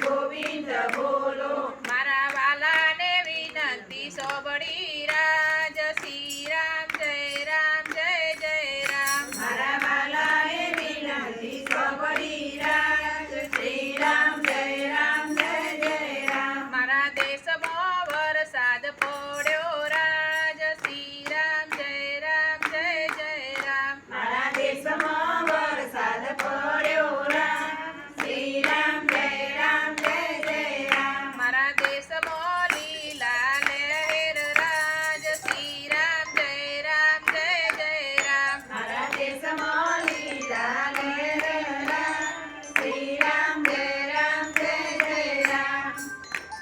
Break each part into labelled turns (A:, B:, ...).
A: ગોવિંદ બોલો
B: મારા વાલાને વિનંતી સોબડી રાજ શ્રી રામ જય રામ જય જય રામ
A: મારા વાલાને વિનંતી સોબડી રાજ શ્રી રામ જય રામ જય જય રામ
B: મારા દેશમાં વરસાદ પડ્યો રાજ શ્રી રામ જય રામ જય જય રામ
A: મારા દેશમાં વરસાદ પડ્યો રામ શ્રી રામ જય રામ જય જય રામ
B: મારા દેશમાં લીલા લહેર રાજ શ્રી રામ જય રામ જય જય રામ
A: મારા દેશમાં લીલા લહેર રામ શ્રી રામ જય રામ જય જય રામ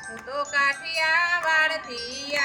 B: હું તો કાઠિયાવાડથી